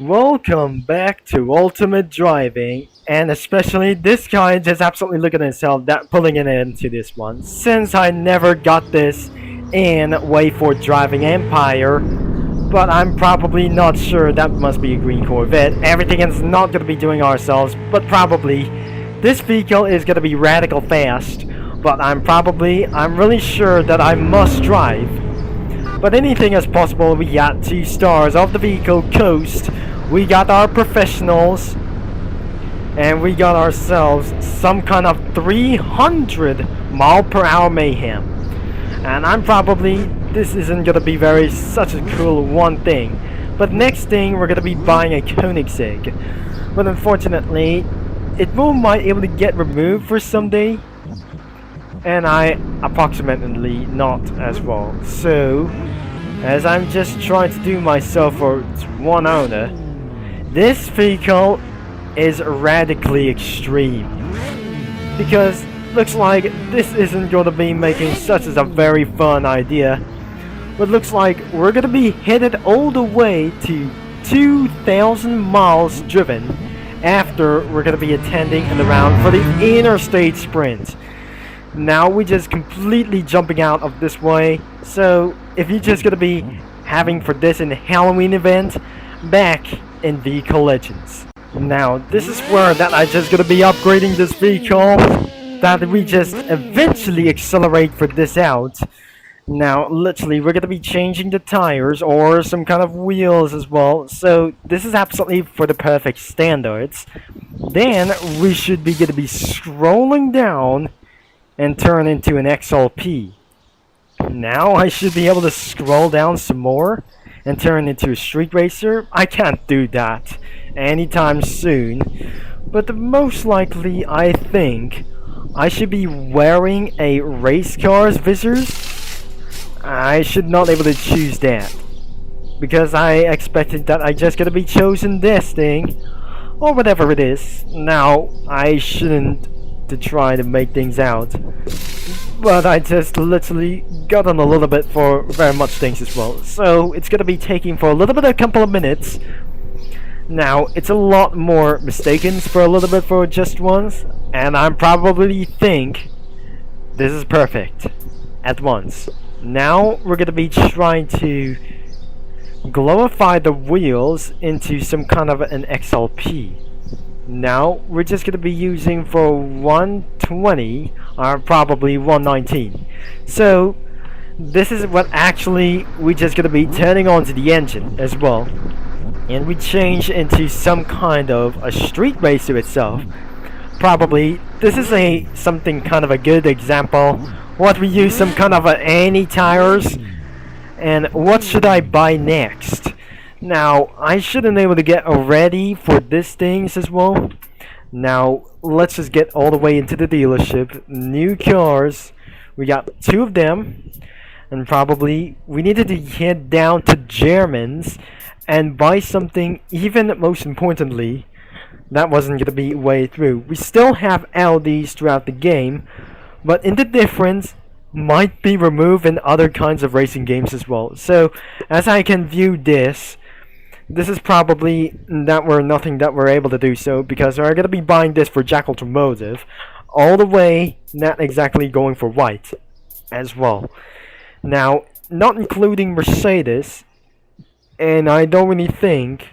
Welcome back to Ultimate Driving, and especially this guy just absolutely looking at himself that pulling it into this one. Since I never got this in Way for Driving Empire, but I'm probably not sure that must be a green Corvette. Everything is not gonna be doing ourselves, but probably this vehicle is gonna be radical fast. But I'm really sure that I must drive. But anything is possible. We got 2 stars of the vehicle coast. We got our professionals. And we got ourselves some kind of 300 mile per hour mayhem. And this isn't gonna be such a cool one thing. But next thing, we're gonna be buying a Koenigsegg. But unfortunately, it might able to get removed for someday. And I approximately not as well. So, as I'm just trying to do myself for one owner, this vehicle is radically extreme. Because looks like this isn't going to be making such as a very fun idea. But looks like we're going to be headed all the way to 2,000 miles driven after we're going to be attending in the round for the interstate sprint. Now we're just completely jumping out of this way. So if you're just gonna be having for this in the Halloween event back in Vehicle Legends. Now this is where that I just gonna be upgrading this vehicle, that we just eventually accelerate for this out. Now literally we're gonna be changing the tires or some kind of wheels as well. So this is absolutely for the perfect standards. Then we should be gonna be scrolling down and turn into an XLP. Now I should be able to scroll down some more and turn into a street racer. I can't do that anytime soon, but most likely I think I should be wearing a race car's visors. I should not be able to choose that because I expected that I just gonna be chosen this thing or whatever it is. Now I shouldn't to try to make things out, but I just literally got on a little bit for very much things as well, so it's gonna be taking for a little bit, a couple of minutes. Now it's a lot more mistakens for a little bit for just once, and I probably think this is perfect at once. Now we're gonna be trying to glorify the wheels into some kind of an XLP. Now we're just gonna be using for 120 or probably 119. So this is what actually we just gonna be turning on to the engine as well, and we change into some kind of a street racer itself. Probably this is something kind of a good example. What we use some kind of any tires, and what should I buy next? Now, I should be able to get ready for these things as well. Now, let's just get all the way into the dealership. New cars. We got 2 of them. And probably we needed to head down to Germans and buy something, even most importantly, that wasn't going to be way through. We still have Audis throughout the game, but in the difference might be removed in other kinds of racing games as well. So, as I can view this is probably nothing that we're able to do so, because we're going to be buying this for Jack Automotive all the way, not exactly going for white as well. Now, not including Mercedes, and I don't really think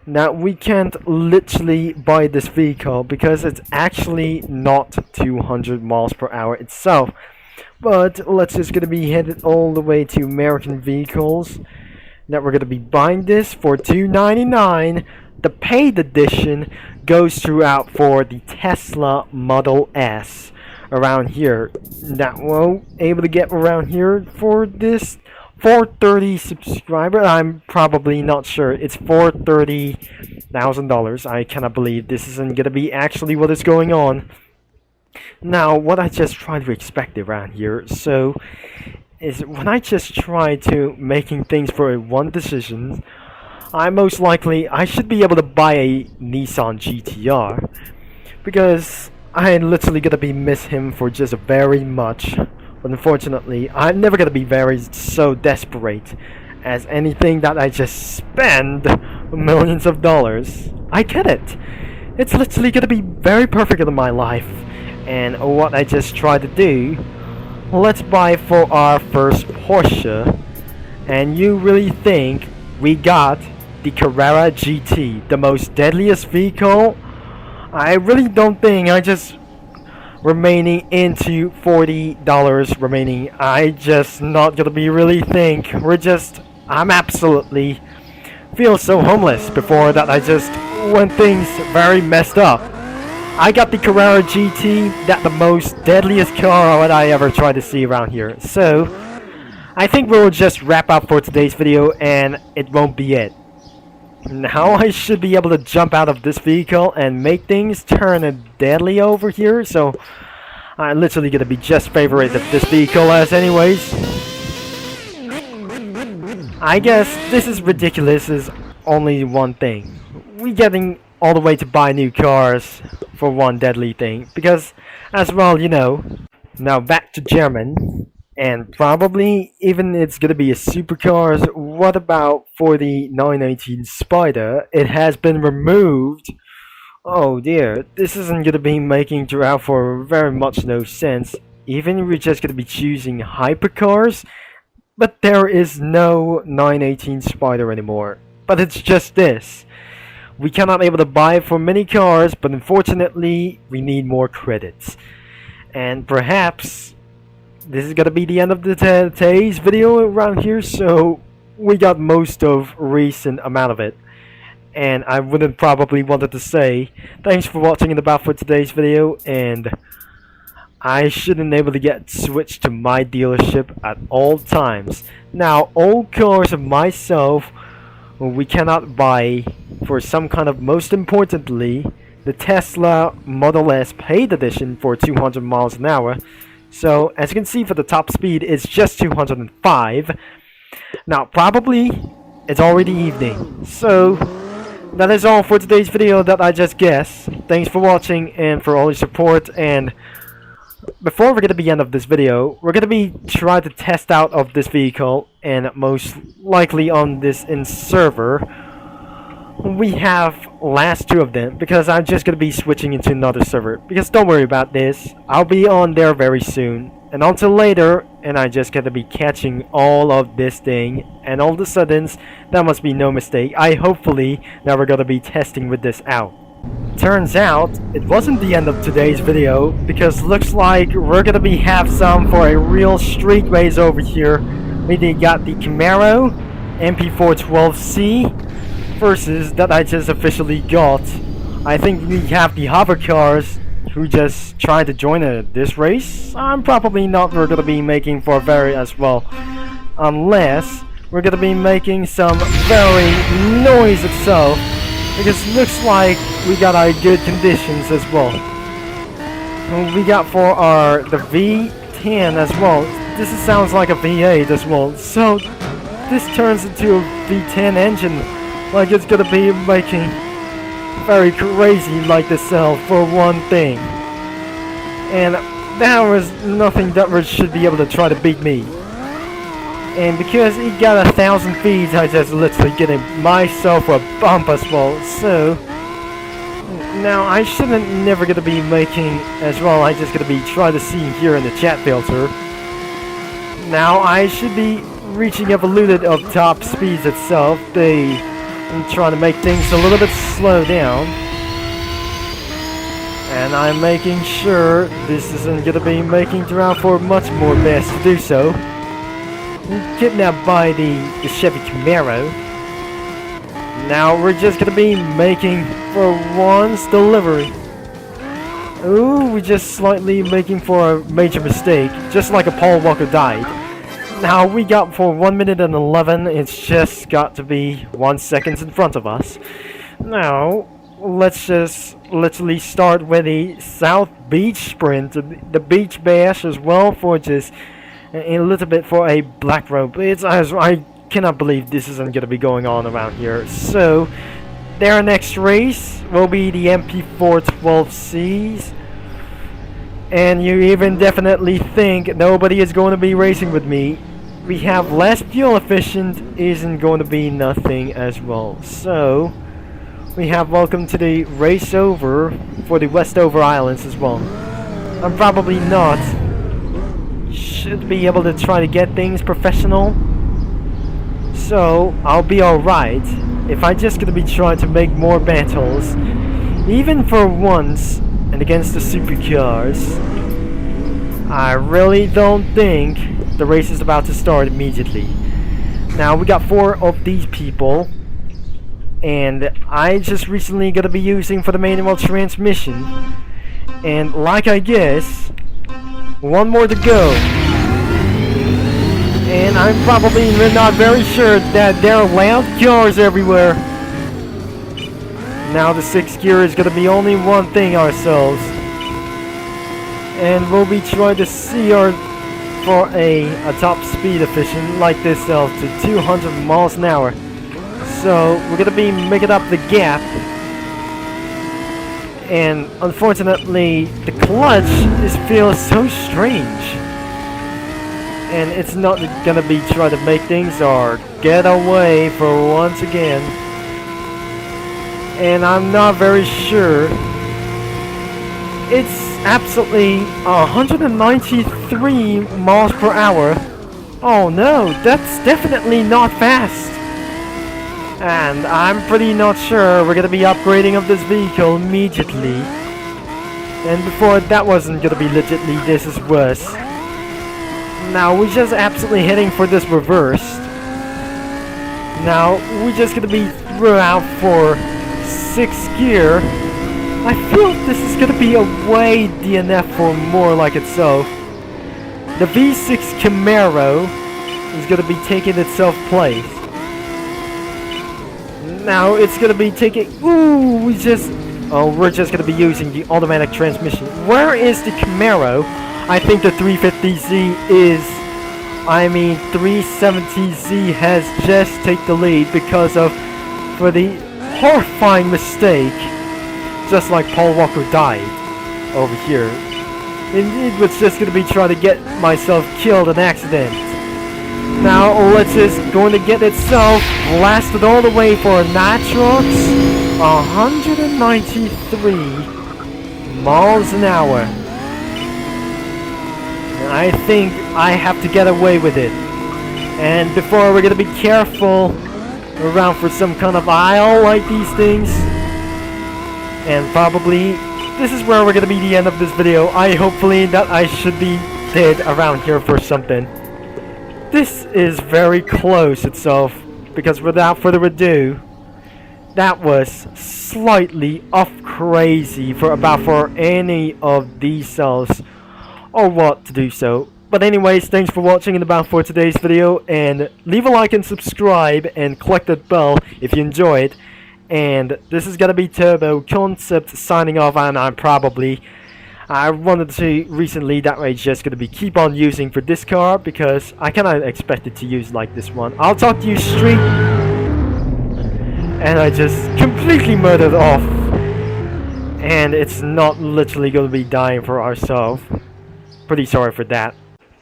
that we can't literally buy this vehicle because it's actually not 200 miles per hour itself. But let's just gonna be headed all the way to American Vehicles. That we're gonna be buying this for $299. The paid edition goes throughout for the Tesla Model S around here. That we're able to get around here for this 430 subscriber. I'm probably not sure. It's $430,000. I cannot believe this isn't gonna be actually what is going on. Now, what I just try to expect around here, so is when I just try to making things for a one decision, I should be able to buy a Nissan GTR, because I literally gonna be miss him for just very much. But unfortunately, I'm never gonna be so desperate as anything that I just spend millions of dollars. I get it. It's literally gonna be very perfect in my life. And what I just tried to do, let's buy for our first Porsche. And you really think we got the Carrera GT, the most deadliest vehicle? I really don't think. I just remaining into $40 remaining. I just not gonna be really think. I'm absolutely feel so homeless before that. I just when things very messed up. I got the Carrera GT, that the most deadliest car that I ever tried to see around here. So I think we'll just wrap up for today's video, and it won't be it. Now I should be able to jump out of this vehicle and make things turn deadly over here. So I'm literally gonna be just favorite of this vehicle as anyways. I guess this is ridiculous is only one thing. We getting all the way to buy new cars for one deadly thing. Because as well, you know. Now back to German. And probably even it's gonna be a supercars. What about for the 918 Spider? It has been removed. Oh dear, this isn't gonna be making throughout for very much no sense. Even if we're just gonna be choosing hypercars, but there is no 918 Spider anymore. But it's just this. We cannot able to buy for many cars, but unfortunately we need more credits. And perhaps this is gonna be the end of the today's video around here, so we got most of recent amount of it. And I wouldn't probably wanted to say thanks for watching and about for today's video, and I shouldn't able to get switched to my dealership at all times. Now old cars of myself we cannot buy for some kind of, most importantly, the Tesla Model S paid edition for 200 miles an hour. So as you can see, for the top speed it's just 205. Now probably it's already evening, so that is all for today's video that I just guessed. Thanks for watching and for all your support. And before we're gonna be end of this video, we're gonna be trying to test out of this vehicle, and most likely on this in server. We have last two of them because I'm just gonna be switching into another server. Because don't worry about this, I'll be on there very soon. And until later, and I just gotta be catching all of this thing, and all of a sudden, that must be no mistake. I hopefully that we're gonna be testing with this out. Turns out it wasn't the end of today's video, because looks like we're gonna be have some for a real street race over here. We got the Camaro MP412C versus that I just officially got. I think we have the hover cars who just tried to join this race. I'm probably not we're gonna be making for very as well, unless we're gonna be making some very noise itself, because it looks like we got our good conditions as well. We got for our the V10 as well. This sounds like a V8 as well. So this turns into a V10 engine, like it's gonna be making very crazy like the cell for one thing. And that was nothing that should be able to try to beat me. And because it got 1,000 feet, I just literally getting myself a bump as well. So now I shouldn't never gonna be making as well. I just gonna be trying to see here in the chat filter. Now I should be reaching evoluted of top speeds itself. I'm trying to make things a little bit slow down. And I'm making sure this isn't gonna be making throughout for much more best to do so. Kidnapped by the Chevy Camaro. Now we're just gonna be making for one's delivery. Ooh, we just slightly making for a major mistake, just like a Paul Walker died. Now we got for 1 minute and 11. It's just got to be 1 second in front of us. Now let's just literally start with the South Beach sprint, the beach bash as well, for just a little bit for a black rope. I cannot believe this isn't gonna be going on around here. So their next race will be the MP412Cs, and you even definitely think nobody is going to be racing with me. we have less fuel efficient isn't going to be nothing as well. So we have welcome to the race over for the Westover Islands as well. I'm probably not should be able to try to get things professional, so I'll be alright if I just gonna be trying to make more battles, even for once, and against the supercars. I really don't think the race is about to start immediately. Now we got 4 of these people, and I just recently gonna be using for the manual transmission, and like I guess, one more to go. And I'm probably not very sure that there are loud cars everywhere. Now the 6th gear is gonna be only one thing ourselves. And we'll be trying to see our for a top speed efficient like this to 200 miles an hour. So we're gonna be making up the gap. And unfortunately the clutch feels so strange. And it's not gonna be trying to make things or get away for once again. And I'm not very sure. It's absolutely 193 miles per hour. Oh no, that's definitely not fast. And I'm pretty not sure we're gonna be upgrading of this vehicle immediately. And before that wasn't gonna be legitly this is worse. Now we're just absolutely heading for this reverse. Now we're just gonna be through out for 6th gear. I feel this is gonna be a way DNF for more like itself. The V6 Camaro is gonna be taking itself place. Now it's gonna be taking. Ooh, we're just gonna be using the automatic transmission. Where is the Camaro? I think the 350Z is, 370Z has just taken the lead because of, for the horrifying mistake, just like Paul Walker died over here. It was just gonna be trying to get myself killed in accident. Now let's just going to get itself blasted all the way for Nitrox, 193 miles an hour. I think I have to get away with it. And before we're gonna be careful around for some kind of aisle like these things. And probably this is where we're gonna be the end of this video. Hopefully that I should be dead around here for something. This is very close itself, because without further ado, that was slightly off crazy for any of these cells or what to do so. But anyways, thanks for watching and about for today's video, and leave a like and subscribe and click that bell if you enjoyed. And this is gonna be Turbo Concept signing off, and I wanted to recently that way just gonna be keep on using for this car, because I cannot expect it to use like this one. I'll talk to you straight. And I just completely murdered off, and it's not literally gonna be dying for ourselves. Pretty sorry for that.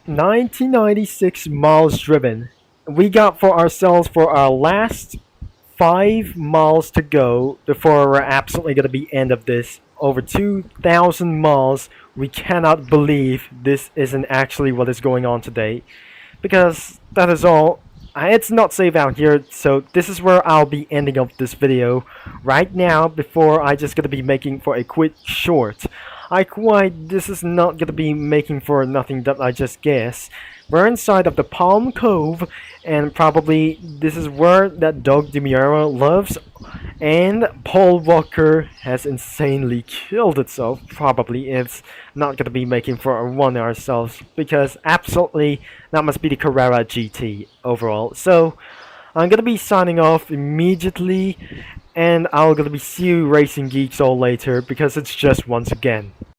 1996 miles driven. We got for ourselves for our last 5 miles to go before we're absolutely gonna be end of this. Over 2,000 miles. We cannot believe this isn't actually what is going on today, because that is all. It's not safe out here, so this is where I'll be ending up this video right now, before I just gonna be making for a quick short. This is not gonna be making for nothing that I just guess. We're inside of the Palm Cove, and probably this is where that Doug DeMuro lives, and Paul Walker has insanely killed itself. Probably it's not gonna be making for one ourselves, because absolutely that must be the Carrera GT overall. So I'm gonna be signing off immediately, and I'll gonna be see you racing geeks all later, because it's just once again.